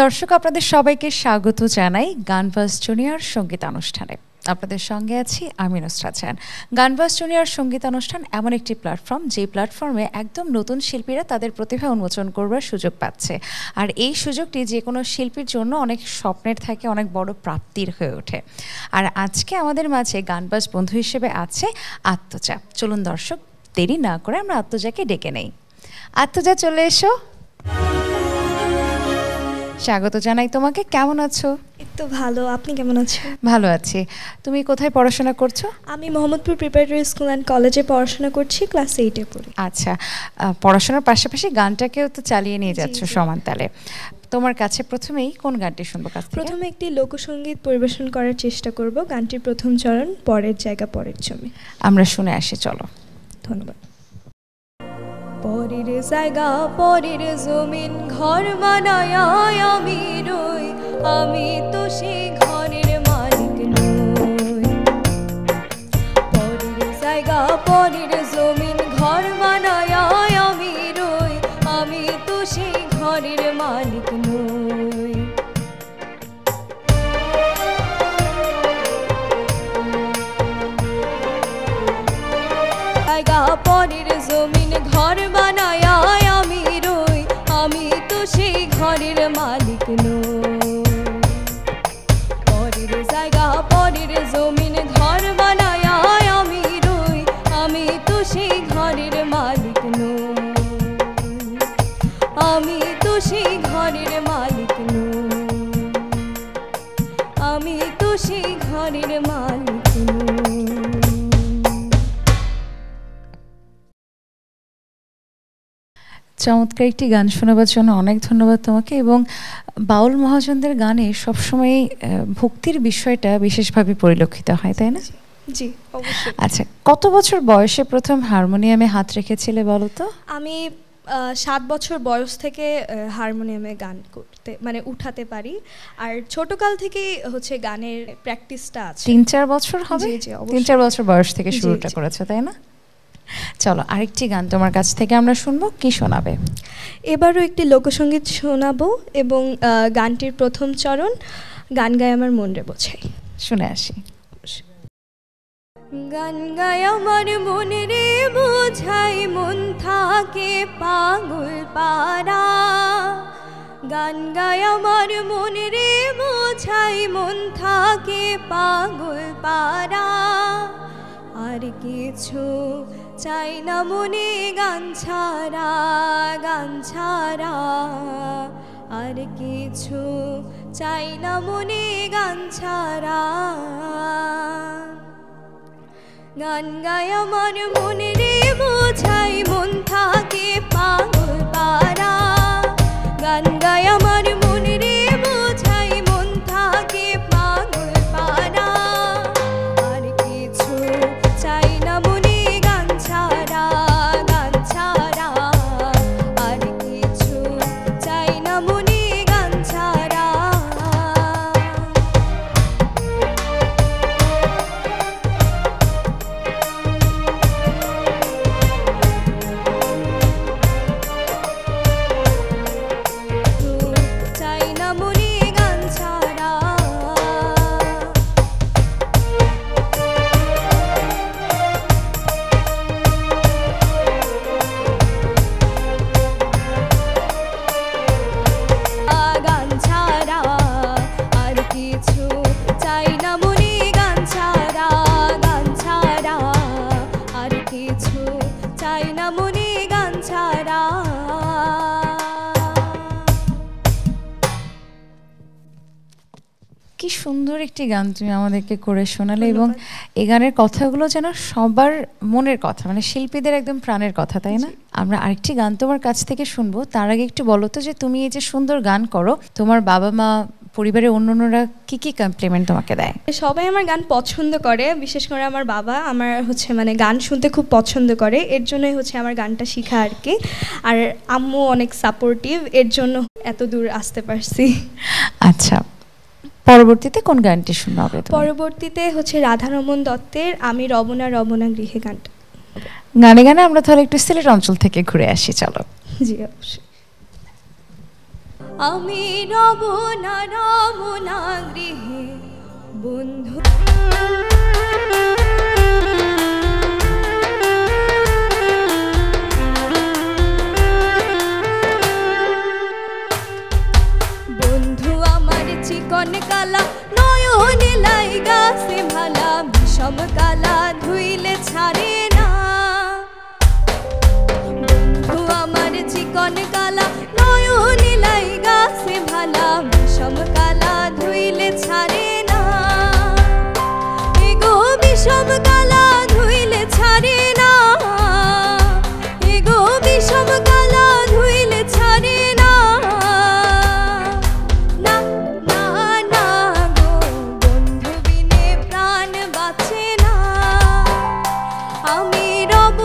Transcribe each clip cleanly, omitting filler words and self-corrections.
দর্শক আপনাদের সবাইকে স্বাগত জানাই গানবাজ জুনিয়র সঙ্গীতানুষ্ঠানে। আপনাদের সঙ্গে আছি আমি নুসরাত জাহান। গানবাজ জুনিয়র সঙ্গীতানুষ্ঠান এমন একটি প্ল্যাটফর্ম, যে প্ল্যাটফর্মে একদম নতুন শিল্পীরা তাদের প্রতিভা উন্মোচন করবার সুযোগ পাচ্ছে। আর এই সুযোগটি যে কোনো শিল্পীর জন্য অনেক স্বপ্নের থাকে, অনেক বড় প্রাপ্তির হয়ে ওঠে। আর আজকে আমাদের মাঝে গানবাজ বন্ধু হিসেবে আছে আত্মজা। চলুন দর্শক, দেরি না করে আমরা আত্মজাকে ডেকে নেই। আত্মজা, চলে এসো। স্বাগত জানাই তোমাকে। কেমন আছো? একটু ভালো, আপনি কেমন আছেন? ভালো আছি। তুমি কোথায় পড়াশোনা করছো? আমি মোহাম্মদপুর প্রিপারেটরি স্কুল অ্যান্ড কলেজে পড়াশোনা করছি, ক্লাস 8-এ পড়ি। আচ্ছা, পড়াশোনার পাশাপাশি গানটাকেও তো চালিয়ে নিয়ে যাচ্ছ সমান তালে। তোমার কাছে প্রথমেই কোন গানটি শুনবো কাছ থেকে? প্রথমে একটি লোকসঙ্গীত পরিবেশন করার চেষ্টা করব। গানটির প্রথম চরণ, পরের জায়গা পরের জমি। আমরা শুনে আসি, চলো। ধন্যবাদ। পরের জায়গা পরের জমিন ঘর বানায় আমি রই, আমি তো সেই ঘরের মালিক নই। পরের জায়গা পরের জমিন ঘর বানায় আমি রই, আমি তো সেই ঘরের মালিক নই। জায়গা পরের জমিন ঘর বানায় আমি রই, আমি তো সেই ঘরের মালিক নই। পরের জায়গা পরের জমিন ঘর বানায় আমি রই, আমি তো সেই ঘরের মালিক নই, আমি তো সেই ঘরের মালিক নই, আমি তো সেই ঘরের মালিক নই। চমৎকার একটি গান শোনাবার জন্য অনেক ধন্যবাদ তোমাকে। এবং বাউল মহাজনদের গানে সবসময় ভক্তির বিষয়টা বিশেষভাবে পরিলক্ষিত হয়, তাই না? জি, অবশ্যই। আচ্ছা, কত বছর বয়সে প্রথম হারমোনিয়ামে হাত রেখেছিলে বলো তো? আমি 7 বছর বয়স থেকে হারমোনিয়ামে গান করতে মানে উঠাতে পারি। আর ছোটকাল থেকেই হচ্ছে গানের প্র্যাকটিসটা আছে। 3-4 বছর হবে? জি, অবশ্যই। 3-4 বছর বয়স থেকে শুরুটা করেছো, তাই না? চলো, আরেকটি গান তোমার কাছ থেকে আমরা শুনবো। কি শোনাবে? এবারও একটি লোকসঙ্গীত শোনাবো এবং গানটির প্রথম চরণ, গান গায় আমার মন রে বোঝাই। শুনে আসি। গান গায় আমার মন রে বোঝাই, মন থাকে পাগল পারা। গান গায় আমার মন রে বোঝাই, মন থাকে পাগল পারা। আর কিছু চাই না মনে গান ছাড়া, গান ছাড়া। আর কিছু চাই না মনে গান ছাড়া। গান গায় আমার মন রে বোঝাই, মন থাকে পাগল পারা। গান গায় আমার মন রে বোঝাই, মন থাকে পাগল পারা। আর কিছু চাই না মনে গান ছাড়া, গান ছাড়া। আর কিছু চাই না মনে গান ছাড়া। চাই না মনে গান ছাড়া। গান ছাড়া আর কিছু চাই না মনে গান ছাড়া, গান ছাড়া। আর কিছু চাই না মনে গান ছাড়া। কি সুন্দর একটি গান তুমি আমাদেরকে করে শোনালে। এবং এই গানের কথাগুলো যেন সবার মনের কথা, মানে শিল্পীদের একদম প্রাণের কথা, তাই না? আমরা আরেকটি গান তোমার কাছ থেকে শুনবো। তার আগে একটু বলো তো যে তুমি এই যে সুন্দর গান করো, তোমার বাবা মা, পরিবারের অন্যান্যরা কি কি কমপ্লিমেন্ট তোমাকে দেয়? সবাই আমার গান পছন্দ করে, বিশেষ করে আমার বাবা আমার হচ্ছে মানে গান শুনতে খুব পছন্দ করে, এর জন্যই হচ্ছে আমার গানটা শেখা আর কি। আর আম্মু অনেক সাপোর্টিভ, এর জন্য এত দূর আসতে পারছি। আচ্ছা, পরবর্তীতে কোন গানটি শোনাবে? পরবর্তীতে হচ্ছে রাধারমন দত্তের আমি রবনা রবনা গৃহে গানটা। গানে গানে আমরা তাহলে একটু সিলেট অঞ্চল থেকে ঘুরে আসি, চলো। জি অবশ্যই। আমি রব না গৃহে বন্ধু। বন্ধু আমার চিকন কালা নয়নে লাইগা সে ভালা বিষম কালা ধুইলে ছাড়ে না। বন্ধু আমার চিকন কালা নয়নে লাইগা সে ভালা বিষম কালা ধুইলে ছাড়ে না। এগো বিষম কালা ধুইলে ছাড়ে না। এগো বিষম কালা ধুইলে ছাড়ে না। না না না গো বন্ধু বিনে প্রাণ বাঁচে না। আমি রব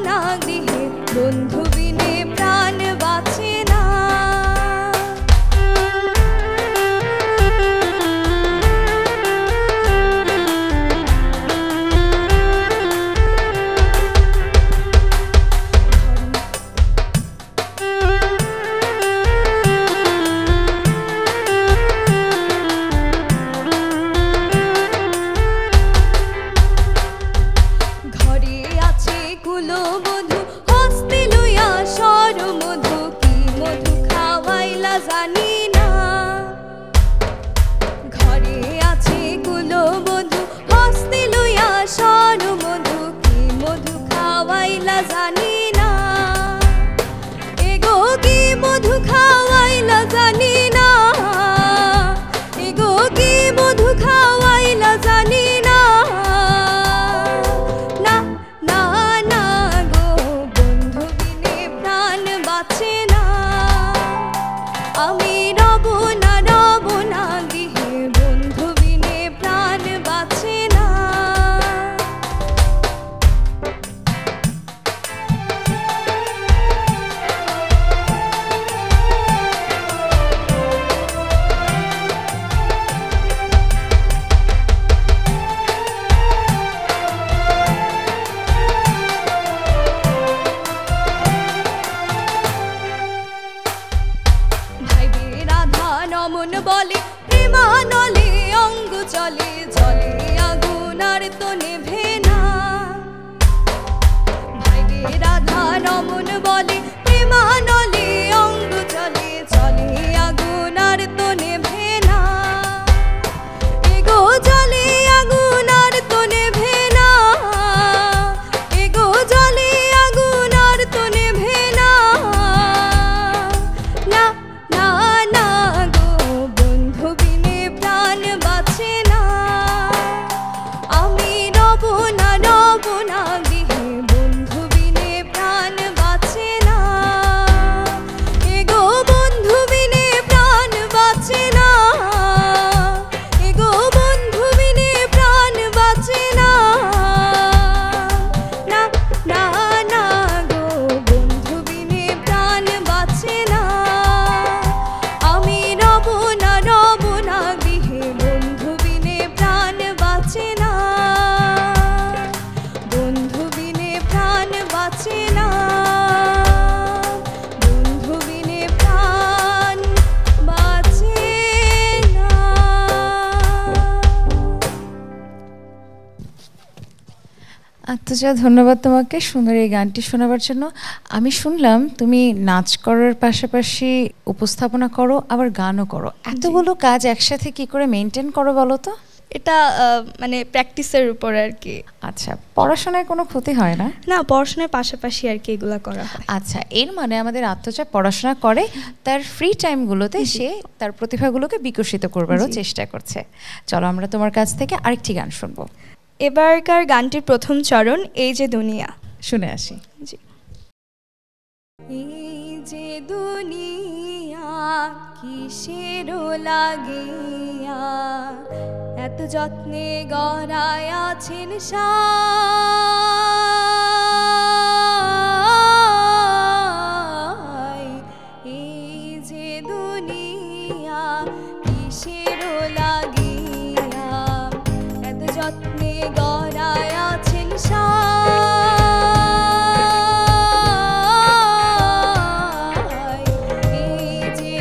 না গৃহে বন্ধু বিনে প্রাণ বাঁচে না। ঘরে আছে কুলবধূ হস্তে লইয়া সরমধু কি মধু খাওয়াইলা জানি না। ঘরে আছে কুলবধূ হস্তে লইয়া সরমধু কি মধু খাওয়াইলা জানি না। এগো কি মধু খাওয়াইলা জানি না। এগো কি মধু খাওয়াইলা জানি না। না না না গো বন্ধু বিনে প্রাণ বাঁচে না। আমি রব না গৃহে বন্ধু বিনে প্রাণ বাঁচে না। ভাইবে রাধা নমন বলে প্রেমানলে অঙ্গ চলে জলে আগুন আর তো নেভে না। ভাইবে রাধা নমন বলে প্রেমানলে অঙ্গ চলে জলে আগুন আর তো নেভে না। এগো জলে আগুন আর তো নেভে না। এগো জলে আগুন আর তো নেভে না। না না না গো বন্ধু বিনে প্রাণ বাঁচে না। আমি রব না গৃহে বন্ধু বিনে প্রাণ বাঁচে না। এগো বন্ধু বিনে প্রাণ বাঁচে না। এগো বন্ধু বিনে প্রাণ বাঁচে না। না না না গো বন্ধু বিনে প্রাণ বাঁচে না। আমি রব না গৃহে বন্ধু বিনে প্রাণ বাঁচে না। বন্ধু বিনে প্রাণ বাঁচে না। বন্ধু বিনে প্রাণ বাঁচে না। আত্মজা, ধন্যবাদ তোমাকে সুন্দর এই গানটি শোনাবার জন্য। আমি শুনলাম তুমি নাচ করার পাশাপাশি উপস্থাপনা করো, আবার গানও করো। এতগুলো কাজ একসাথে কি করে মেনটেন করো বলো তো? এটা মানে প্র্যাকটিসের উপর আর কি। আচ্ছা, পড়াশোনায় কোনো ক্ষতি হয় না? না, পড়াশোনার পাশাপাশি আর কি এগুলা করা হয়। আচ্ছা, এর মানে আমাদের আত্মজা পড়াশোনা করে, তার ফ্রি টাইমগুলোতে সে তার প্রতিভাগুলোকে বিকশিত করবারও চেষ্টা করছে। চলো আমরা তোমার কাছ থেকে আরেকটি গান শুনবো। এবারকার গানটির প্রথম চরণ এই যে দুনিয়া। শুনে আসি। জি। এই যে দুনিয়া কিসের লাগিয়া এত যত্নে গড়ায় আছেন সাই। এই যে দুনিয়া কিসের লাগিয়া এত যত্নে গড়ায় আছেন সাই। এই যে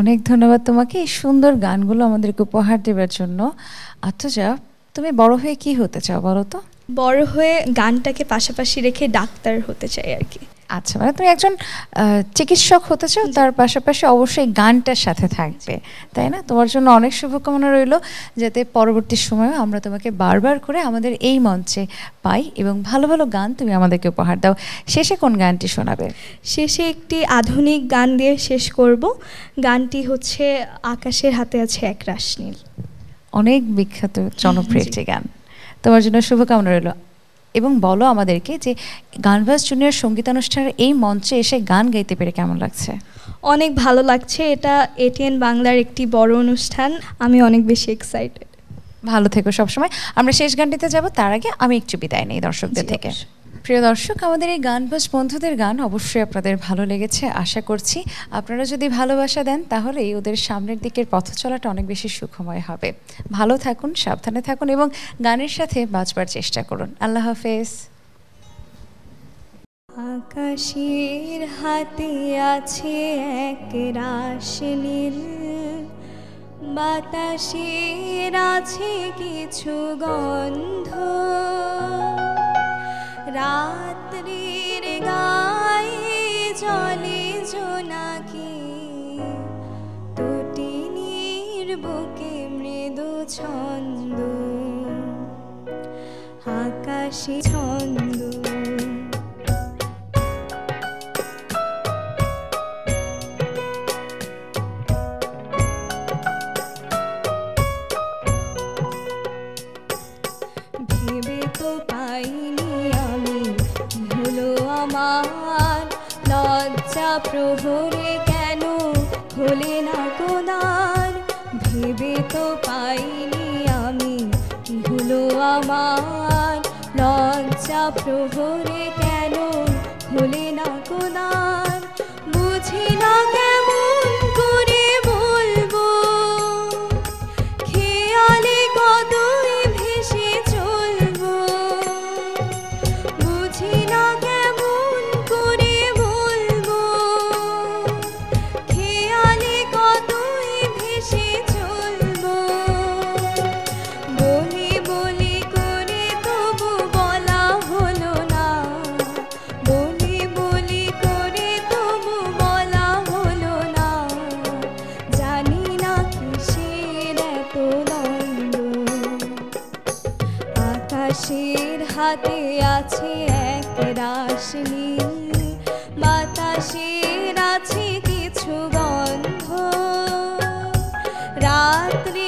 অনেক ধন্যবাদ তোমাকে এই সুন্দর গানগুলো আমাদেরকে উপহার দেওয়ার জন্য। আত্মজা, তুমি বড় হয়ে কি হতে চাও বলো তো? বড় হয়ে গানটাকে পাশাপাশি রেখে ডাক্তার হতে চাই আর কি। আচ্ছা, মানে তুমি একজন চিকিৎসক হতে চাও, তার পাশাপাশি অবশ্যই গানটার সাথে থাকবে, তাই না? তোমার জন্য অনেক শুভকামনা রইল, যাতে পরবর্তী সময়েও আমরা তোমাকে বারবার করে আমাদের এই মঞ্চে পাই এবং ভালো ভালো গান তুমি আমাদেরকে উপহার দাও। শেষে কোন গানটি শোনাবে? শেষে একটি আধুনিক গান দিয়ে শেষ করব। গানটি হচ্ছে আকাশের হাতে আছে এক রাশ নীল। অনেক বিখ্যাত জনপ্রিয় একটি গান, তোমার জন্য শুভকামনা রইল। এবং বলো আমাদেরকে যে গানবাজ জুনিয়র সঙ্গীতানুষ্ঠানের এই মঞ্চে এসে গান গাইতে পেরে কেমন লাগছে? অনেক ভালো লাগছে, এটা এটিএন বাংলার একটি বড় অনুষ্ঠান, আমি অনেক বেশি এক্সাইটেড। ভালো থেকো সবসময়। আমরা শেষ গানটিতে যাব, তার আগে আমি একটু বিদায় নেই দর্শকদের থেকে। প্রিয় দর্শক, আমাদের এই গানবাজ বন্ধুদের গান অবশ্যই আপনাদের ভালো লেগেছে আশা করছি। আপনারা যদি ভালোবাসা দেন তাহলেই ওদের সামনের দিকের পথ চলাটা অনেক বেশি সুখময় হবে। ভালো থাকুন, সাবধানে থাকুন এবং গানের সাথে বাঁচবার চেষ্টা করুন। আল্লাহ হাফেজ। আকাশের হাতে আছে এক রাশ নীল, বাতাসের আছে কিছু গন্ধ, রাত্রির গায়ে জলে জোনাকি, তটিনীর বুকে মৃদু ছন্দ, আকাশে ছন্দ। ভেবে তো পাইনি আমি কি হলো আমার, লজ্জা প্রহরে কেন হলে না কোনার। ভেবে তো পাইনি আমি কি হলো আমার, লজ্জা প্রহরে কেন হলে না কোনার। বুঝি না কেমন করে বলবো, খেয়ালে কতই ভেসে চলবো। বুঝি না কেমন করে বলবো, খেয়ালে কতই ভেসে চলবো। বলি বলি করে তবু বলা হলো না, বলি বলি করে তবু বলা হলো না। জানি না কিসের এত দ্বন্দ্ব, আকাশের হাতে আছে এক রাশ নীল, বাতাসের আছে কিছু গন্ধ, রাত্রি